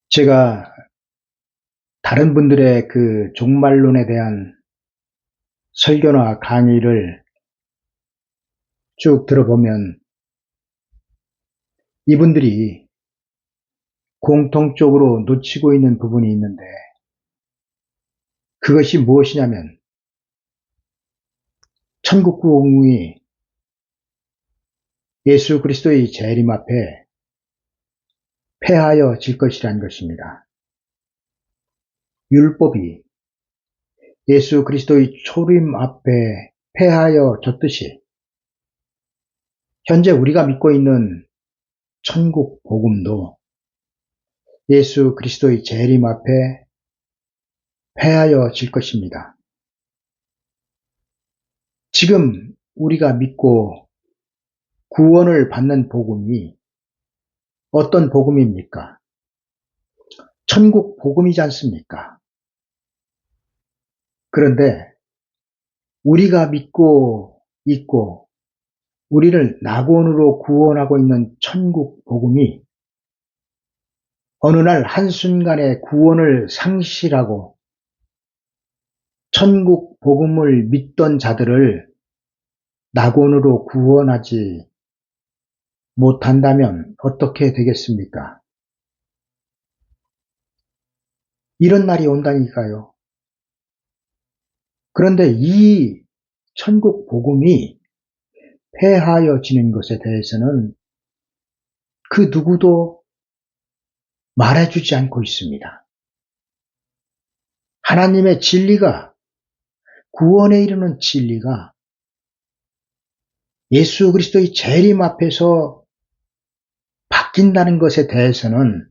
제가 다른 분들의 그 종말론에 대한 설교나 강의를 쭉 들어보면 이분들이 공통적으로 놓치고 있는 부분이 있는데, 그것이 무엇이냐면 천국 부흥이 예수 그리스도의 재림 앞에 패하여질 것이라는 것입니다. 율법이 예수 그리스도의 초림 앞에 패하여졌듯이 현재 우리가 믿고 있는 천국 복음도 예수 그리스도의 재림 앞에 패하여질 것입니다. 지금 우리가 믿고 구원을 받는 복음이 어떤 복음입니까? 천국 복음이지 않습니까? 그런데 우리가 믿고 있고 우리를 낙원으로 구원하고 있는 천국 복음이 어느 날 한순간에 구원을 상실하고 천국 복음을 믿던 자들을 낙원으로 구원하지 못한다면 어떻게 되겠습니까? 이런 날이 온다니까요. 그런데 이 천국 복음이 폐하여지는 것에 대해서는 그 누구도 말해주지 않고 있습니다. 하나님의 진리가, 구원에 이르는 진리가 예수 그리스도의 재림 앞에서 바뀐다는 것에 대해서는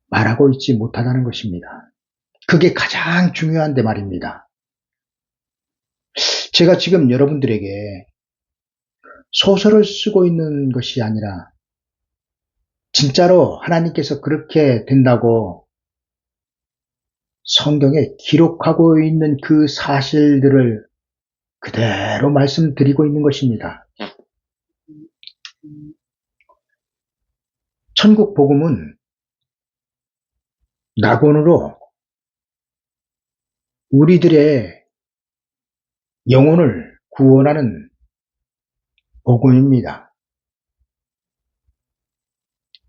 말하고 있지 못하다는 것입니다. 그게 가장 중요한데 말입니다. 제가 지금 여러분들에게 소설을 쓰고 있는 것이 아니라 진짜로 하나님께서 그렇게 된다고 성경에 기록하고 있는 그 사실들을 그대로 말씀드리고 있는 것입니다. 천국 복음은 낙원으로 우리들의 영혼을 구원하는 복음입니다.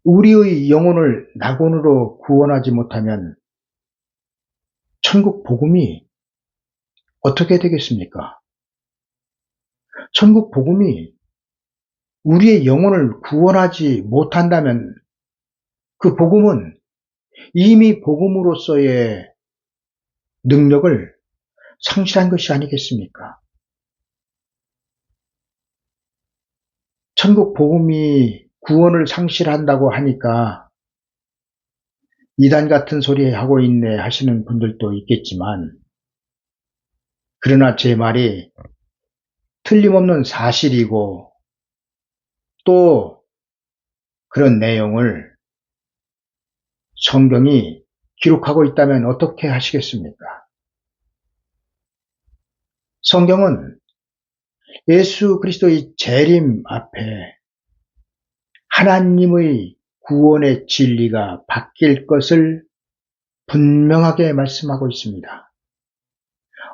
우리의 영혼을 낙원으로 구원하지 못하면 천국 복음이 어떻게 되겠습니까? 천국 복음이 우리의 영혼을 구원하지 못한다면 그 복음은 이미 복음으로서의 능력을 상실한 것이 아니겠습니까? 천국 복음이 구원을 상실한다고 하니까 이단 같은 소리 하고 있네 하시는 분들도 있겠지만, 그러나 제 말이 틀림없는 사실이고 또 그런 내용을 성경이 기록하고 있다면 어떻게 하시겠습니까? 성경은 예수 그리스도의 재림 앞에 하나님의 구원의 진리가 바뀔 것을 분명하게 말씀하고 있습니다.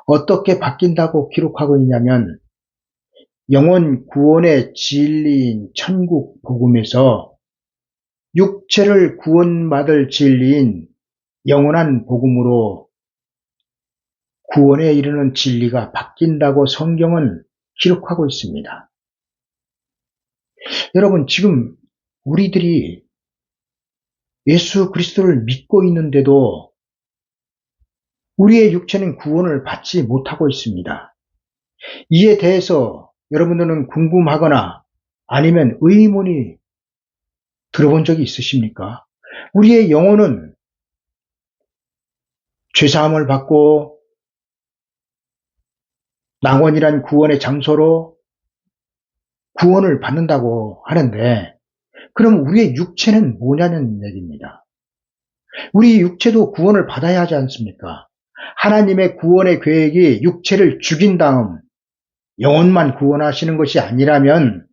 어떻게 바뀐다고 기록하고 있냐면, 영혼 구원의 진리인 천국 복음에서 육체를 구원받을 진리인 영원한 복음으로 구원에 이르는 진리가 바뀐다고 성경은 기록하고 있습니다. 여러분, 지금 우리들이 예수 그리스도를 믿고 있는데도 우리의 육체는 구원을 받지 못하고 있습니다. 이에 대해서 여러분들은 궁금하거나 아니면 의문이 들어본 적이 있으십니까? 우리의 영혼은 죄사함을 받고 낙원이란 구원의 장소로 구원을 받는다고 하는데, 그럼 우리의 육체는 뭐냐는 얘기입니다. 우리 육체도 구원을 받아야 하지 않습니까? 하나님의 구원의 계획이 육체를 죽인 다음 영혼만 구원하시는 것이 아니라면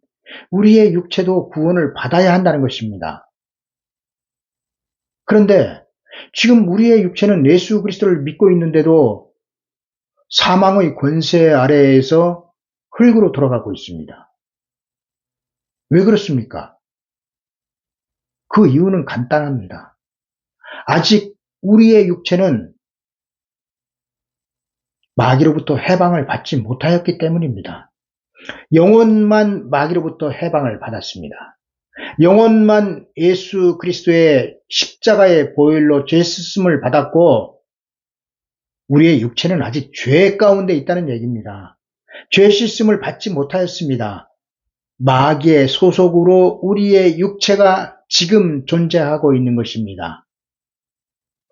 우리의 육체도 구원을 받아야 한다는 것입니다. 그런데 지금 우리의 육체는 예수 그리스도를 믿고 있는데도 사망의 권세 아래에서 흙으로 돌아가고 있습니다. 왜 그렇습니까? 그 이유는 간단합니다. 아직 우리의 육체는 마귀로부터 해방을 받지 못하였기 때문입니다. 영혼만 마귀로부터 해방을 받았습니다. 영혼만 예수 그리스도의 십자가의 보혈로 죄 씻음을 받았고 우리의 육체는 아직 죄 가운데 있다는 얘기입니다. 죄 씻음을 받지 못하였습니다. 마귀의 소속으로 우리의 육체가 지금 존재하고 있는 것입니다.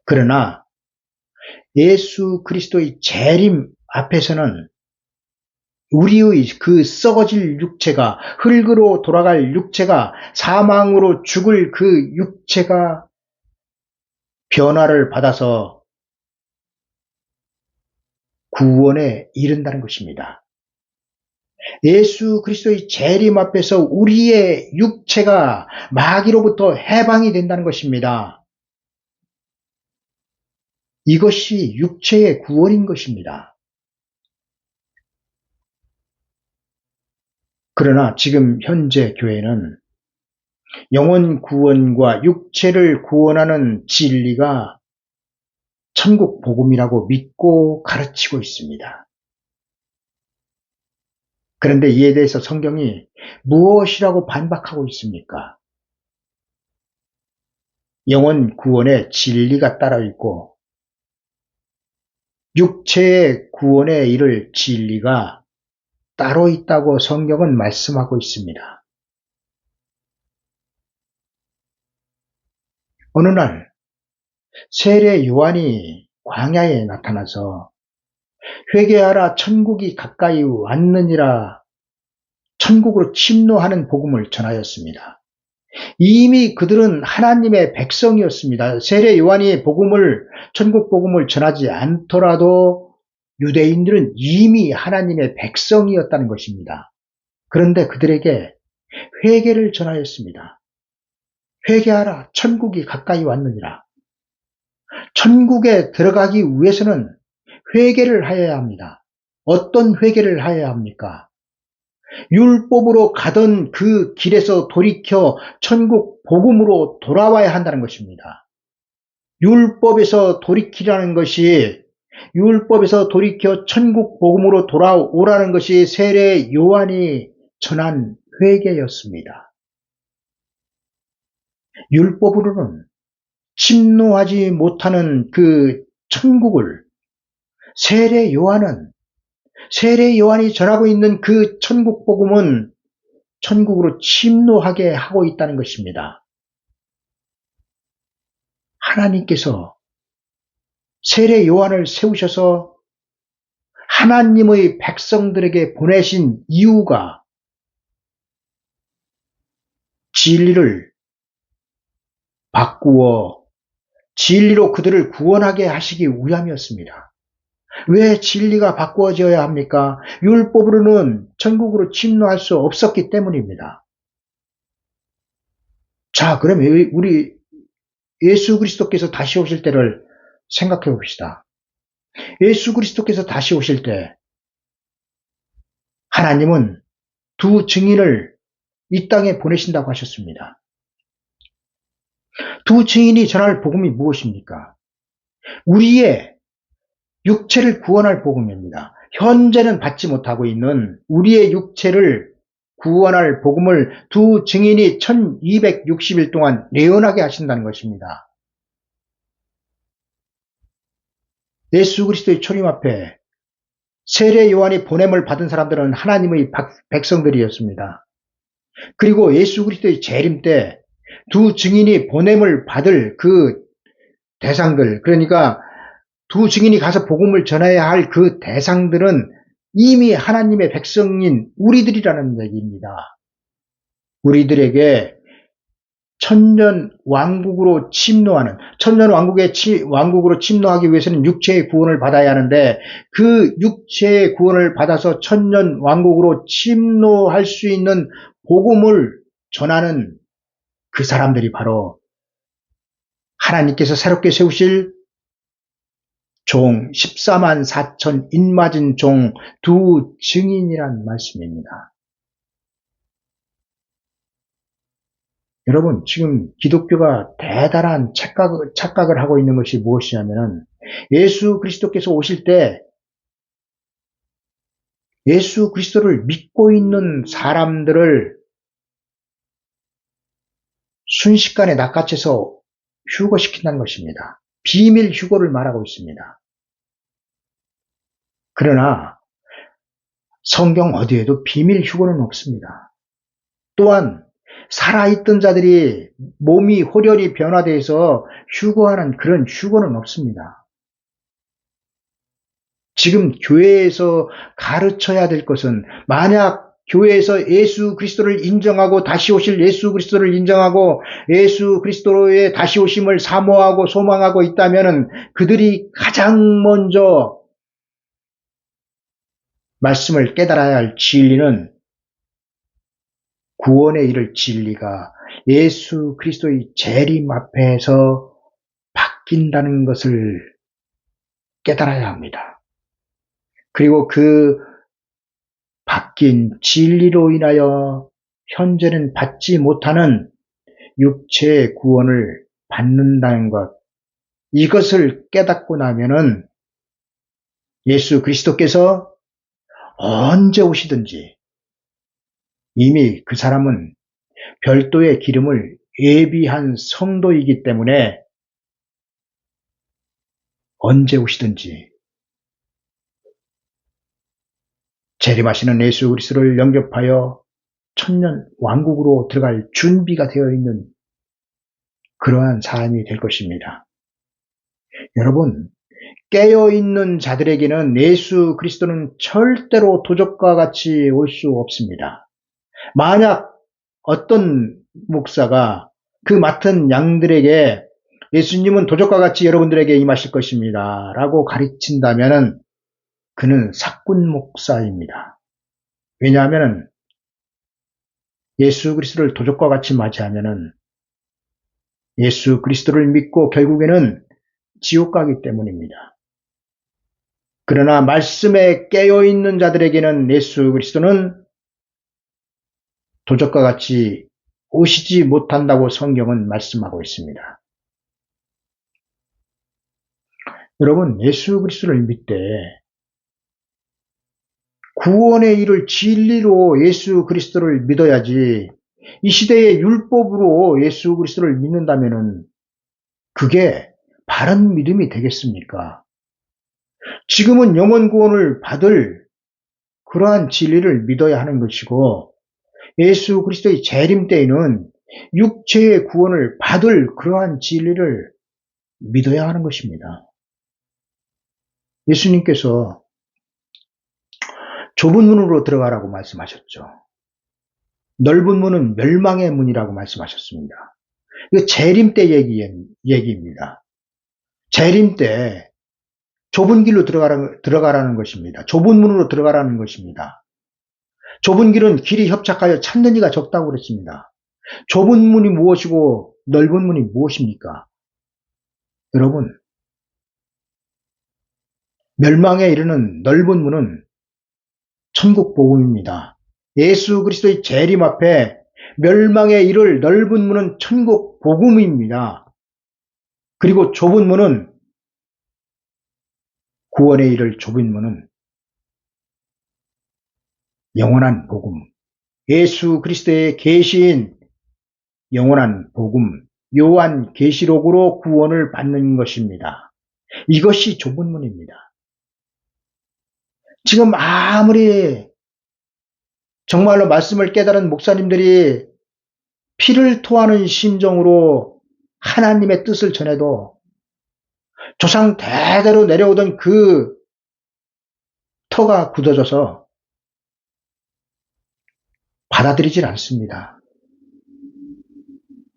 그러나 예수 그리스도의 재림 앞에서는 우리의 그 썩어질 육체가, 흙으로 돌아갈 육체가, 사망으로 죽을 그 육체가 변화를 받아서 구원에 이른다는 것입니다. 예수 그리스도의 재림 앞에서 우리의 육체가 마귀로부터 해방이 된다는 것입니다. 이것이 육체의 구원인 것입니다. 그러나 지금 현재 교회는 영혼 구원과 육체를 구원하는 진리가 천국 복음이라고 믿고 가르치고 있습니다. 그런데 이에 대해서 성경이 무엇이라고 반박하고 있습니까? 영혼 구원의 진리가 따로 있고 육체의 구원에 이를 진리가 따로 있다고 성경은 말씀하고 있습니다. 어느 날 세례 요한이 광야에 나타나서 회개하라 천국이 가까이 왔느니라 천국으로 침노하는 복음을 전하였습니다. 이미 그들은 하나님의 백성이었습니다. 세례 요한이 천국 복음을 전하지 않더라도 유대인들은 이미 하나님의 백성이었다는 것입니다. 그런데 그들에게 회개를 전하였습니다. 회개하라 천국이 가까이 왔느니라. 천국에 들어가기 위해서는 회개를 하여야 합니다. 어떤 회개를 하여야 합니까? 율법으로 가던 그 길에서 돌이켜 천국 복음으로 돌아와야 한다는 것입니다. 율법에서 돌이키라는 것이 율법에서 돌이켜 천국 복음으로 돌아오라는 것이 세례 요한이 전한 회개였습니다. 율법으로는 침노하지 못하는 그 천국을 세례 요한이 전하고 있는 그 천국 복음은 천국으로 침노하게 하고 있다는 것입니다. 하나님께서 세례 요한을 세우셔서 하나님의 백성들에게 보내신 이유가 진리를 바꾸어 진리로 그들을 구원하게 하시기 위함이었습니다. 왜 진리가 바꾸어져야 합니까? 율법으로는 천국으로 침노할 수 없었기 때문입니다. 자, 그러면 우리 예수 그리스도께서 다시 오실 때를 생각해 봅시다. 예수 그리스도께서 다시 오실 때 하나님은 두 증인을 이 땅에 보내신다고 하셨습니다. 두 증인이 전할 복음이 무엇입니까? 우리의 육체를 구원할 복음입니다. 현재는 받지 못하고 있는 우리의 육체를 구원할 복음을 두 증인이 1260일 동안 예언하게 하신다는 것입니다. 예수 그리스도의 초림 앞에 세례 요한이 보냄을 받은 사람들은 하나님의 백성들이었습니다. 그리고 예수 그리스도의 재림 때 두 증인이 보냄을 받을 그 대상들, 그러니까 두 증인이 가서 복음을 전해야 할 그 대상들은 이미 하나님의 백성인 우리들이라는 얘기입니다. 우리들에게 천년 왕국으로 침노하기 위해서는 육체의 구원을 받아야 하는데 그 육체의 구원을 받아서 천년 왕국으로 침노할 수 있는 복음을 전하는 그 사람들이 바로 하나님께서 새롭게 세우실 종 14만 4천 인맞은 종 두 증인이란 말씀입니다. 여러분, 지금 기독교가 대단한 착각을 하고 있는 것이 무엇이냐면 예수 그리스도께서 오실 때 예수 그리스도를 믿고 있는 사람들을 순식간에 낚아채서 휴거시킨다는 것입니다. 비밀 휴거를 말하고 있습니다. 그러나 성경 어디에도 비밀 휴거는 없습니다. 또한 살아있던 자들이 몸이 호련히 변화돼서 휴거하는 그런 휴거는 없습니다. 지금 교회에서 가르쳐야 될 것은 만약 교회에서 예수 그리스도를 인정하고 다시 오실 예수 그리스도를 인정하고 예수 그리스도의 다시 오심을 사모하고 소망하고 있다면 그들이 가장 먼저 말씀을 깨달아야 할 진리는 구원에 이를 진리가 예수 그리스도의 재림 앞에서 바뀐다는 것을 깨달아야 합니다. 그리고 그 바뀐 진리로 인하여 현재는 받지 못하는 육체의 구원을 받는다는 것, 이것을 깨닫고 나면은 예수 그리스도께서 언제 오시든지 이미 그 사람은 별도의 기름을 예비한 성도이기 때문에 언제 오시든지 재림하시는 예수 그리스도를 영접하여 천년 왕국으로 들어갈 준비가 되어 있는 그러한 삶이 될 것입니다. 여러분, 깨어있는 자들에게는 예수 그리스도는 절대로 도적과 같이 올 수 없습니다. 만약 어떤 목사가 그 맡은 양들에게 예수님은 도적과 같이 여러분들에게 임하실 것입니다 라고 가르친다면 그는 사꾼 목사입니다. 왜냐하면 예수 그리스도를 도적과 같이 맞이하면 예수 그리스도를 믿고 결국에는 지옥 가기 때문입니다. 그러나 말씀에 깨어있는 자들에게는 예수 그리스도는 도적과 같이 오시지 못한다고 성경은 말씀하고 있습니다. 여러분, 예수 그리스도를 믿되 구원에 이를 진리로 예수 그리스도를 믿어야지 이 시대의 율법으로 예수 그리스도를 믿는다면 그게 바른 믿음이 되겠습니까? 지금은 영원 구원을 받을 그러한 진리를 믿어야 하는 것이고 예수 그리스도의 재림 때에는 육체의 구원을 받을 그러한 진리를 믿어야 하는 것입니다. 예수님께서 좁은 문으로 들어가라고 말씀하셨죠. 넓은 문은 멸망의 문이라고 말씀하셨습니다. 이거 재림 때 얘기입니다. 재림 때 좁은 길로 들어가라는 것입니다. 좁은 문으로 들어가라는 것입니다. 좁은 길은 길이 협착하여 찾는 이가 적다고 그랬습니다. 좁은 문이 무엇이고 넓은 문이 무엇입니까? 여러분, 멸망에 이르는 넓은 문은 천국 복음입니다. 예수 그리스도의 재림 앞에 멸망에 이를 넓은 문은 천국 복음입니다. 그리고 좁은 문은 구원에 이를 좁은 문은 영원한 복음, 예수 그리스도의 계시인 영원한 복음, 요한 계시록으로 구원을 받는 것입니다. 이것이 좁은 문입니다. 지금 아무리 정말로 말씀을 깨달은 목사님들이 피를 토하는 심정으로 하나님의 뜻을 전해도 조상 대대로 내려오던 그 터가 굳어져서 받아들이질 않습니다.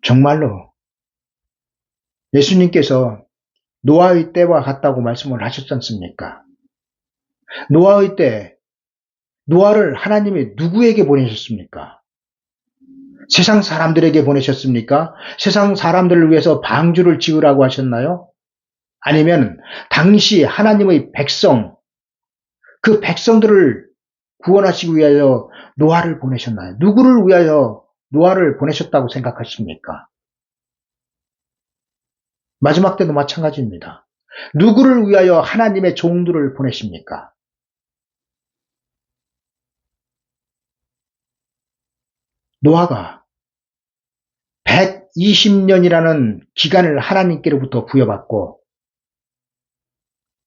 정말로 예수님께서 노아의 때와 같다고 말씀을 하셨지 않습니까? 노아의 때, 노아를 하나님이 누구에게 보내셨습니까? 세상 사람들에게 보내셨습니까? 세상 사람들을 위해서 방주를 지으라고 하셨나요? 아니면 당시 하나님의 백성, 그 백성들을 구원하시기 위하여 노아를 보내셨나요? 누구를 위하여 노아를 보내셨다고 생각하십니까? 마지막 때도 마찬가지입니다. 누구를 위하여 하나님의 종들을 보내십니까? 노아가 120년이라는 기간을 하나님께로부터 부여받고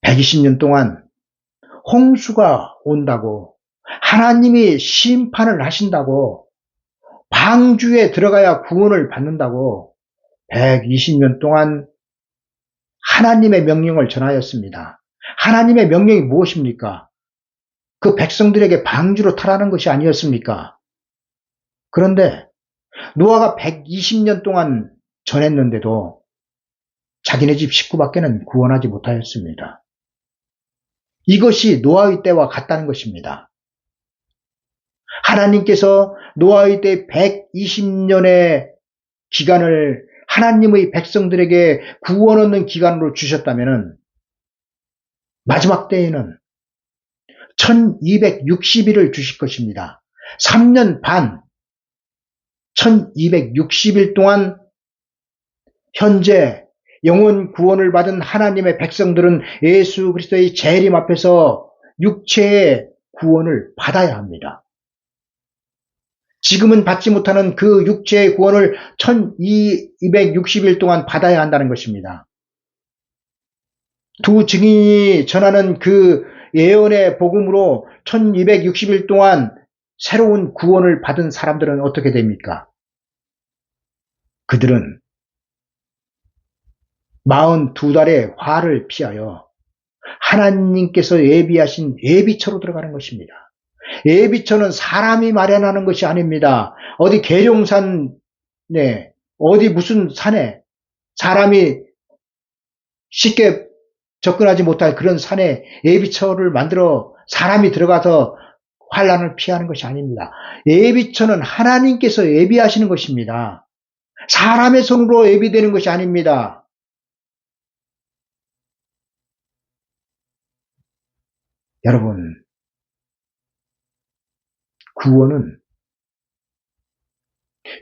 120년 동안 홍수가 온다고, 하나님이 심판을 하신다고, 방주에 들어가야 구원을 받는다고 120년 동안 하나님의 명령을 전하였습니다. 하나님의 명령이 무엇입니까? 그 백성들에게 방주로 타라는 것이 아니었습니까? 그런데 노아가 120년 동안 전했는데도 자기네 집 식구밖에는 구원하지 못하였습니다. 이것이 노아의 때와 같다는 것입니다. 하나님께서 노아의 때 120년의 기간을 하나님의 백성들에게 구원 얻는 기간으로 주셨다면 마지막 때에는 1260일을 주실 것입니다. 3년 반, 1260일 동안 현재 영혼 구원을 받은 하나님의 백성들은 예수 그리스도의 재림 앞에서 육체의 구원을 받아야 합니다. 지금은 받지 못하는 그 육체의 구원을 1260일 동안 받아야 한다는 것입니다. 두 증인이 전하는 그 예언의 복음으로 1260일 동안 새로운 구원을 받은 사람들은 어떻게 됩니까? 그들은 42달의 화를 피하여 하나님께서 예비하신 예비처로 들어가는 것입니다. 예비처는 사람이 마련하는 것이 아닙니다. 어디 계룡산, 어디 무슨 산에 사람이 쉽게 접근하지 못할 그런 산에 예비처를 만들어 사람이 들어가서 환난을 피하는 것이 아닙니다. 예비처는 하나님께서 예비하시는 것입니다. 사람의 손으로 예비되는 것이 아닙니다. 여러분, 구원은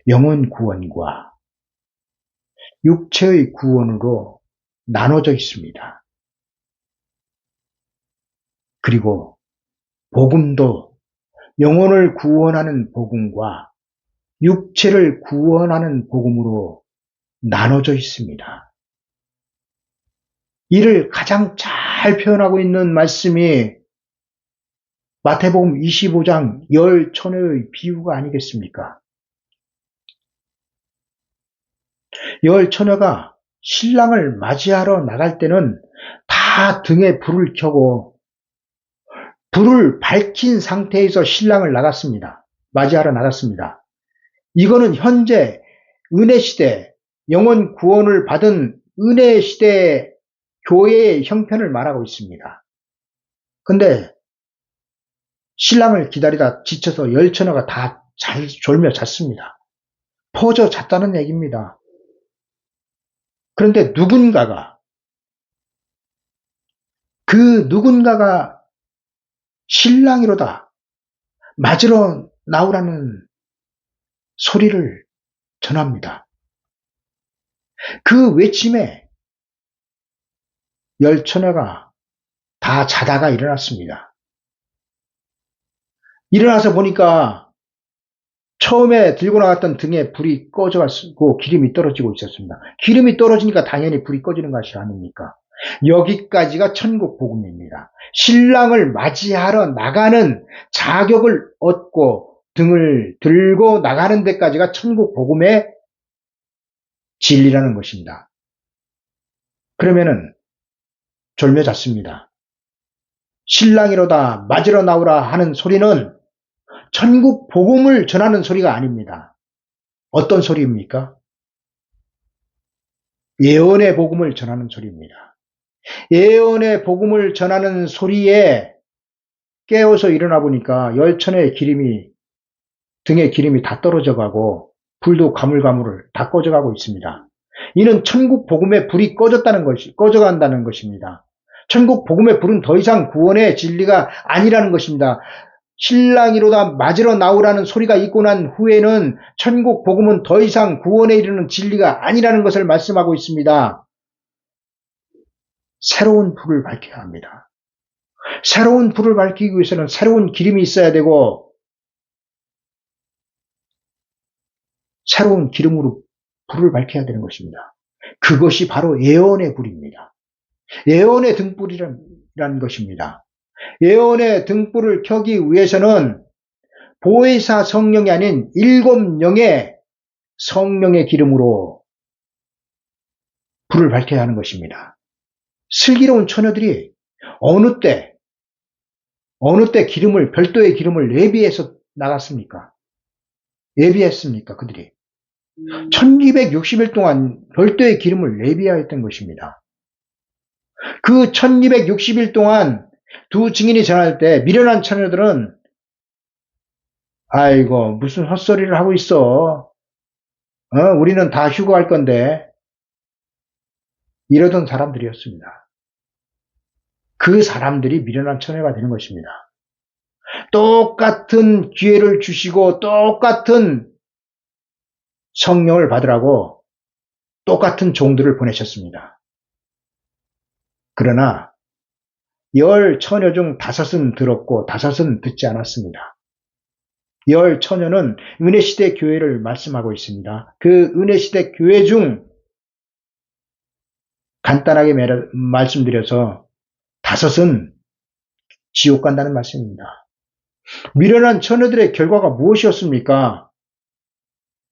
영혼 구원과 육체의 구원으로 나눠져 있습니다. 그리고 복음도 영혼을 구원하는 복음과 육체를 구원하는 복음으로 나눠져 있습니다. 이를 가장 잘 표현하고 있는 말씀이 마태복음 25장 열 처녀의 비유가 아니겠습니까? 열 처녀가 신랑을 맞이하러 나갈 때는 다 등에 불을 켜고 불을 밝힌 상태에서 신랑을 맞이하러 나갔습니다. 이거는 현재 은혜 시대, 영혼 구원을 받은 은혜 시대 교회의 형편을 말하고 있습니다. 근데 신랑을 기다리다 지쳐서 열 처녀가 다 잘 졸며 잤습니다. 퍼져 잤다는 얘기입니다. 그런데 누군가가 신랑이로다 맞으러 나오라는 소리를 전합니다. 그 외침에 열 처녀가 다 자다가 일어났습니다. 일어나서 보니까 처음에 들고 나갔던 등에 불이 꺼져가지고 기름이 떨어지고 있었습니다. 기름이 떨어지니까 당연히 불이 꺼지는 것이 아닙니까? 여기까지가 천국 복음입니다. 신랑을 맞이하러 나가는 자격을 얻고 등을 들고 나가는 데까지가 천국 복음의 진리라는 것입니다. 그러면은 졸며 잤습니다. 신랑이로다 맞으러 나오라 하는 소리는 천국 복음을 전하는 소리가 아닙니다. 어떤 소리입니까? 예언의 복음을 전하는 소리입니다. 예언의 복음을 전하는 소리에 깨어서 일어나 보니까 열 처녀의 등에 기름이 다 떨어져 가고 불도 가물가물 다 꺼져가고 있습니다. 이는 천국 복음의 불이 꺼져간다는 것입니다. 천국 복음의 불은 더 이상 구원의 진리가 아니라는 것입니다. 신랑이로다 맞으러 나오라는 소리가 있고 난 후에는 천국 복음은 더 이상 구원에 이르는 진리가 아니라는 것을 말씀하고 있습니다. 새로운 불을 밝혀야 합니다. 새로운 불을 밝히기 위해서는 새로운 기름이 있어야 되고 새로운 기름으로 불을 밝혀야 되는 것입니다. 그것이 바로 예언의 불입니다. 예언의 등불이라는 것입니다. 예언의 등불을 켜기 위해서는 보혜사 성령이 아닌 7영의 성령의 기름으로 불을 밝혀야 하는 것입니다. 슬기로운 처녀들이 어느 때 별도의 기름을 예비해서 나갔습니까? 예비했습니까? 그들이 1260일 동안 별도의 기름을 예비하였던 것입니다. 그 1260일 동안 두 증인이 전할 때 미련한 처녀들은 아이고 무슨 헛소리를 하고 있어. 우리는 다 휴거할 건데 이러던 사람들이었습니다. 그 사람들이 미련한 처녀가 되는 것입니다. 똑같은 기회를 주시고 똑같은 성령을 받으라고 똑같은 종들을 보내셨습니다. 그러나 10 처녀 중 5은 들었고 5은 듣지 않았습니다. 10 처녀는 은혜시대 교회를 말씀하고 있습니다. 그 은혜시대 교회 중 간단하게 말씀드려서 5은 지옥 간다는 말씀입니다. 미련한 처녀들의 결과가 무엇이었습니까?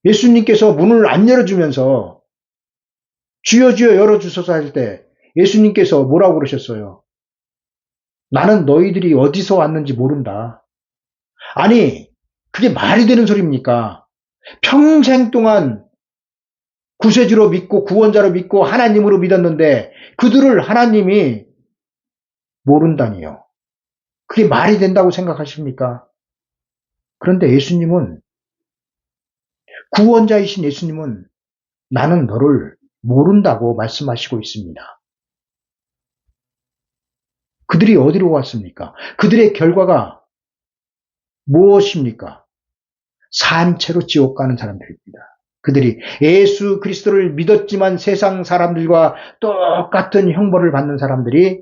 예수님께서 문을 안 열어주면서 주여 주여 열어주소서 할 때 예수님께서 뭐라고 그러셨어요? 나는 너희들이 어디서 왔는지 모른다. 아니 그게 말이 되는 소리입니까? 평생 동안 구세주로 믿고 구원자로 믿고 하나님으로 믿었는데 그들을 하나님이 모른다니요. 그게 말이 된다고 생각하십니까? 그런데 예수님은 구원자이신 예수님은 나는 너를 모른다고 말씀하시고 있습니다. 그들이 어디로 왔습니까? 그들의 결과가 무엇입니까? 산채로 지옥 가는 사람들입니다. 그들이 예수 그리스도를 믿었지만 세상 사람들과 똑같은 형벌을 받는 사람들이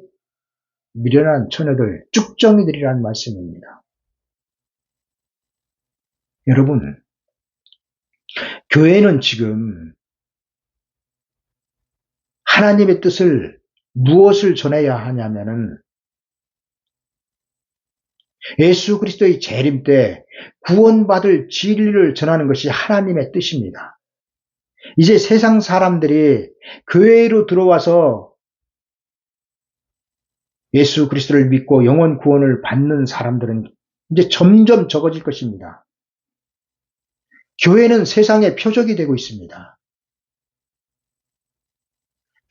미련한 처녀들, 쭉정이들이라는 말씀입니다. 여러분, 교회는 지금 하나님의 뜻을 무엇을 전해야 하냐면은 예수 그리스도의 재림 때 구원받을 진리를 전하는 것이 하나님의 뜻입니다. 이제 세상 사람들이 교회로 들어와서 예수 그리스도를 믿고 영원 구원을 받는 사람들은 이제 점점 적어질 것입니다. 교회는 세상의 표적이 되고 있습니다.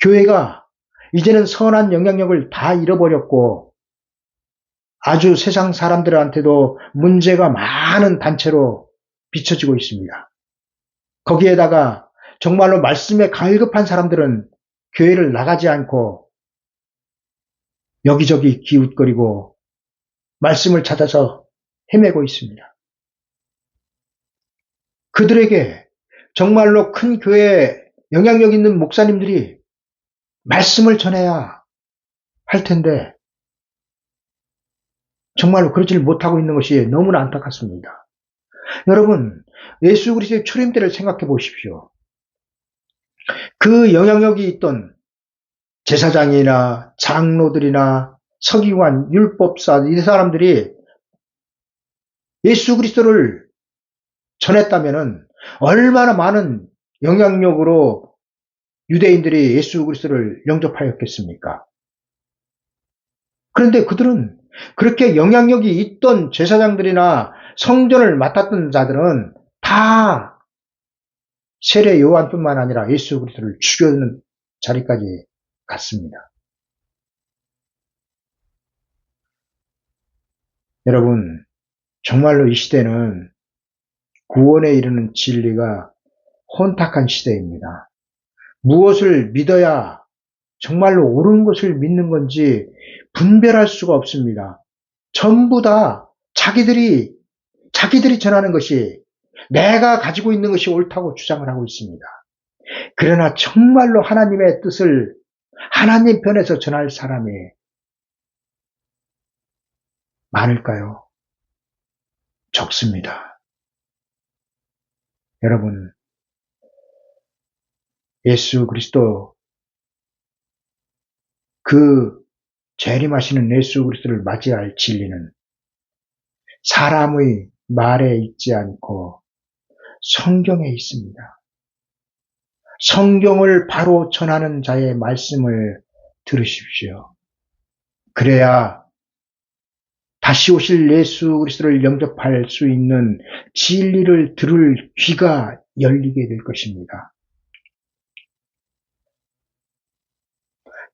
교회가 이제는 선한 영향력을 다 잃어버렸고 아주 세상 사람들한테도 문제가 많은 단체로 비춰지고 있습니다. 거기에다가 정말로 말씀에 갈급한 사람들은 교회를 나가지 않고 여기저기 기웃거리고 말씀을 찾아서 헤매고 있습니다. 그들에게 정말로 큰 교회에 영향력 있는 목사님들이 말씀을 전해야 할 텐데 정말로 그러지를 못하고 있는 것이 너무나 안타깝습니다. 여러분, 예수 그리스도의 초림 때를 생각해 보십시오. 그 영향력이 있던 제사장이나 장로들이나 서기관, 율법사 이 사람들이 예수 그리스도를 전했다면 얼마나 많은 영향력으로 유대인들이 예수 그리스도를 영접하였겠습니까? 그런데 그들은 그렇게 영향력이 있던 제사장들이나 성전을 맡았던 자들은 다 세례 요한뿐만 아니라 예수 그리스도를 죽여는 자리까지 갔습니다. 여러분, 정말로 이 시대는 구원에 이르는 진리가 혼탁한 시대입니다. 무엇을 믿어야 정말로 옳은 것을 믿는 건지 분별할 수가 없습니다. 전부 다 자기들이 전하는 것이, 내가 가지고 있는 것이 옳다고 주장을 하고 있습니다. 그러나 정말로 하나님의 뜻을 하나님 편에서 전할 사람이 많을까요? 적습니다. 여러분, 예수 그리스도, 그 재림하시는 예수 그리스도를 맞이할 진리는 사람의 말에 있지 않고 성경에 있습니다. 성경을 바로 전하는 자의 말씀을 들으십시오. 그래야 다시 오실 예수 그리스도를 영접할 수 있는 진리를 들을 귀가 열리게 될 것입니다.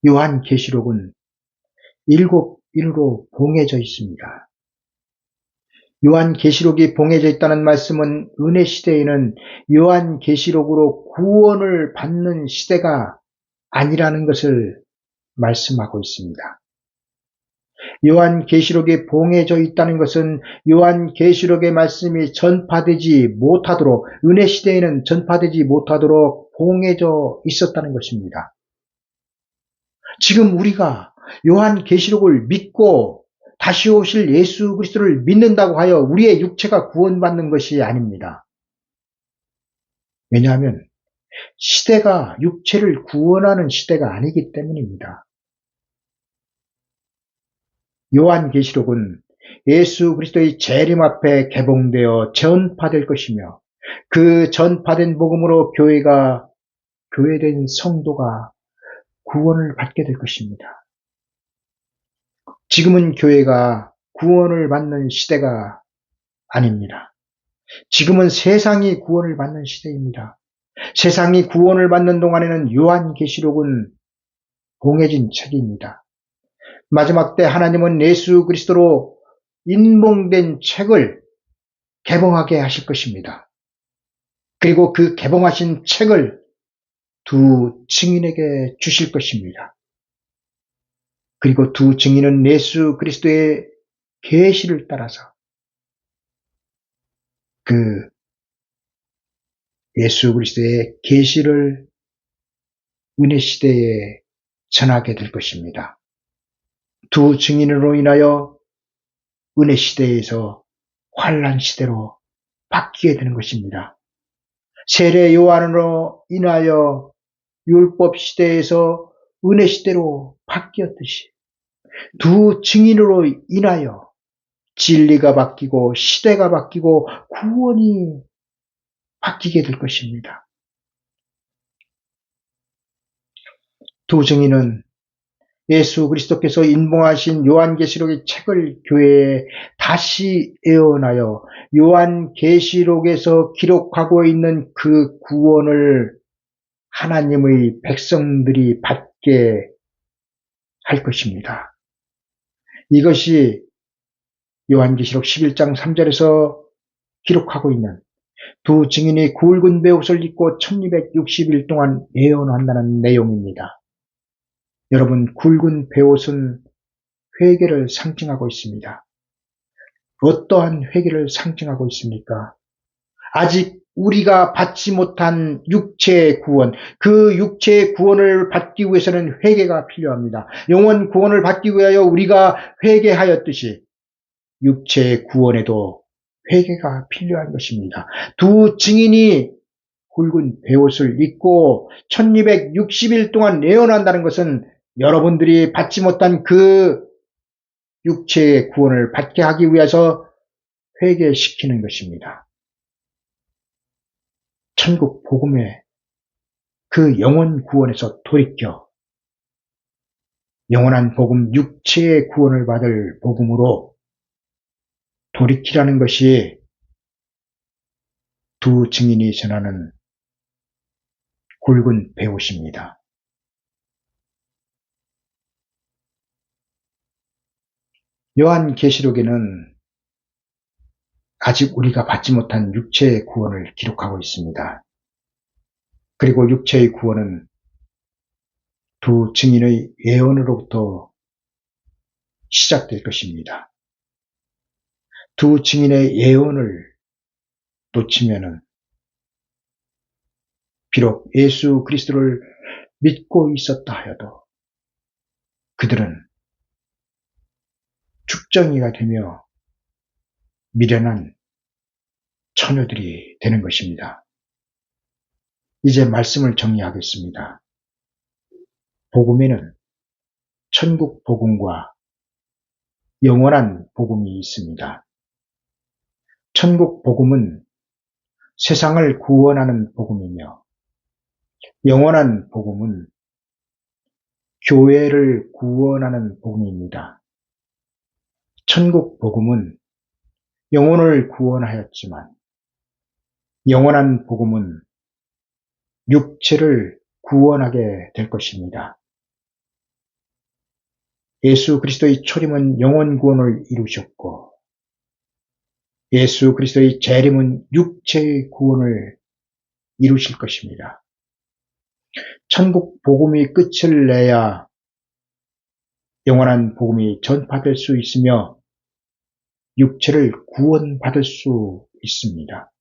요한계시록은 7일로 봉해져 있습니다. 요한계시록이 봉해져 있다는 말씀은 은혜 시대에는 요한계시록으로 구원을 받는 시대가 아니라는 것을 말씀하고 있습니다. 요한계시록이 봉해져 있다는 것은 요한계시록의 말씀이 전파되지 못하도록, 은혜 시대에는 전파되지 못하도록 봉해져 있었다는 것입니다. 지금 우리가 요한계시록을 믿고 다시 오실 예수 그리스도를 믿는다고 하여 우리의 육체가 구원받는 것이 아닙니다. 왜냐하면 시대가 육체를 구원하는 시대가 아니기 때문입니다. 요한계시록은 예수 그리스도의 재림 앞에 개봉되어 전파될 것이며, 그 전파된 복음으로 교회된 성도가 구원을 받게 될 것입니다. 지금은 교회가 구원을 받는 시대가 아닙니다. 지금은 세상이 구원을 받는 시대입니다. 세상이 구원을 받는 동안에는 요한계시록은 봉해진 책입니다. 마지막 때 하나님은 예수 그리스도로 인봉된 책을 개봉하게 하실 것입니다. 그리고 그 개봉하신 책을 두 증인에게 주실 것입니다. 그리고 두 증인은 예수 그리스도의 계시를 따라서 그 예수 그리스도의 계시를 은혜 시대에 전하게 될 것입니다. 두 증인으로 인하여 은혜 시대에서 환난 시대로 바뀌게 되는 것입니다. 세례 요한으로 인하여 율법 시대에서 은혜 시대로 바뀌었듯이 두 증인으로 인하여 진리가 바뀌고 시대가 바뀌고 구원이 바뀌게 될 것입니다. 두 증인은 예수 그리스도께서 인봉하신 요한계시록의 책을 교회에 다시 애원하여 요한계시록에서 기록하고 있는 그 구원을 하나님의 백성들이 받게 할 것입니다. 이것이 요한계시록 11장 3절에서 기록하고 있는 두 증인이 굵은 베옷을 입고 1260일 동안 예언한다는 내용입니다. 여러분, 굵은 베옷은 회개를 상징하고 있습니다. 어떠한 회개를 상징하고 있습니까? 아직 우리가 받지 못한 육체의 구원, 그 육체의 구원을 받기 위해서는 회개가 필요합니다. 영혼 구원을 받기 위하여 우리가 회개하였듯이 육체의 구원에도 회개가 필요한 것입니다. 두 증인이 굵은 베옷을 입고 1260일 동안 예언한다는 것은 여러분들이 받지 못한 그 육체의 구원을 받게 하기 위해서 회개시키는 것입니다. 천국 복음의 그 영혼 구원에서 돌이켜 영원한 복음, 육체의 구원을 받을 복음으로 돌이키라는 것이 두 증인이 전하는 굵은 베옷입니다. 요한계시록에는 아직 우리가 받지 못한 육체의 구원을 기록하고 있습니다. 그리고 육체의 구원은 두 증인의 예언으로부터 시작될 것입니다. 두 증인의 예언을 놓치면은 비록 예수 그리스도를 믿고 있었다 하여도 그들은 죽정이가 되며 미련한 처녀들이 되는 것입니다. 이제 말씀을 정리하겠습니다. 복음에는 천국 복음과 영원한 복음이 있습니다. 천국 복음은 세상을 구원하는 복음이며 영원한 복음은 교회를 구원하는 복음입니다. 천국 복음은 영혼을 구원하였지만 영원한 복음은 육체를 구원하게 될 것입니다. 예수 그리스도의 초림은 영혼 구원을 이루셨고 예수 그리스도의 재림은 육체의 구원을 이루실 것입니다. 천국 복음이 끝을 내야 영원한 복음이 전파될 수 있으며 육체를 구원받을 수 있습니다.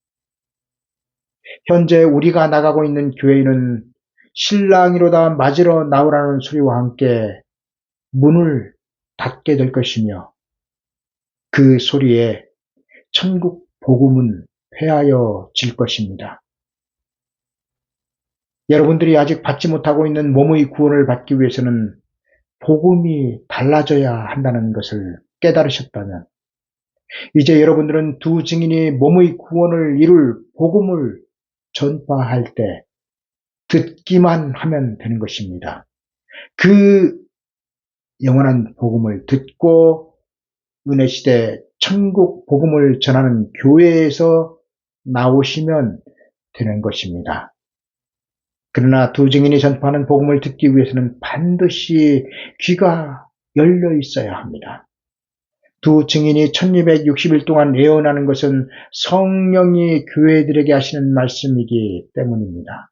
현재 우리가 나가고 있는 교회는 신랑이로다 맞으러 나오라는 소리와 함께 문을 닫게 될 것이며 그 소리에 천국 복음은 폐하여질 것입니다. 여러분들이 아직 받지 못하고 있는 몸의 구원을 받기 위해서는 복음이 달라져야 한다는 것을 깨달으셨다면 이제 여러분들은 두 증인이 몸의 구원을 이룰 복음을 전파할 때 듣기만 하면 되는 것입니다. 그 영원한 복음을 듣고 은혜시대 천국 복음을 전하는 교회에서 나오시면 되는 것입니다. 그러나 두 증인이 전파하는 복음을 듣기 위해서는 반드시 귀가 열려 있어야 합니다. 두 증인이 1260일 동안 예언하는 것은 성령이 교회들에게 하시는 말씀이기 때문입니다.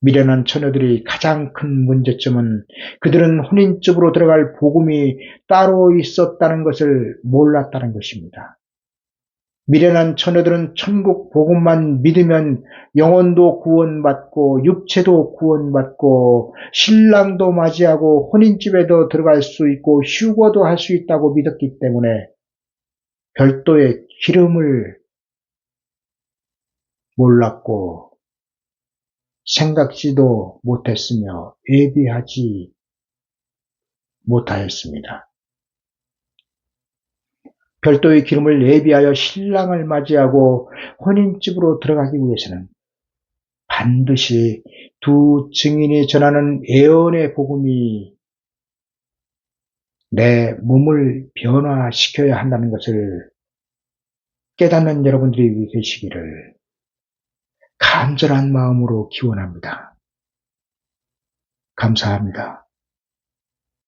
미련한 처녀들이 가장 큰 문제점은 그들은 혼인집으로 들어갈 복음이 따로 있었다는 것을 몰랐다는 것입니다. 미련한 처녀들은 천국 복음만 믿으면 영혼도 구원받고 육체도 구원받고 신랑도 맞이하고 혼인집에도 들어갈 수 있고 휴거도 할 수 있다고 믿었기 때문에 별도의 기름을 몰랐고 생각지도 못했으며 예비하지 못하였습니다. 별도의 기름을 예비하여 신랑을 맞이하고 혼인집으로 들어가기 위해서는 반드시 두 증인이 전하는 예언의 복음이 내 몸을 변화시켜야 한다는 것을 깨닫는 여러분들이 계시기를 간절한 마음으로 기원합니다. 감사합니다.